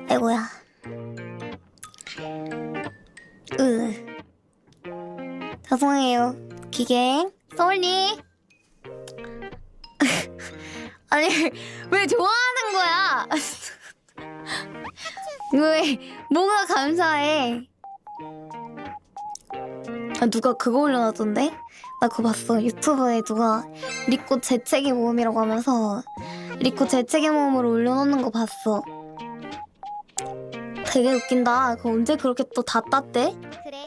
아이고야. 죄송해요. 기갱. 쏠리. 아니, 왜 좋아하는 거야? 왜, 뭐가 감사해? 아, 누가 그거 올려놨던데? 나 그거 봤어. 유튜브에 누가 리코 재채기 모음이라고 하면서 리코 재채기 모음으로 올려놓는 거 봤어. 되게 웃긴다. 그거 언제 그렇게 또 다 땄대?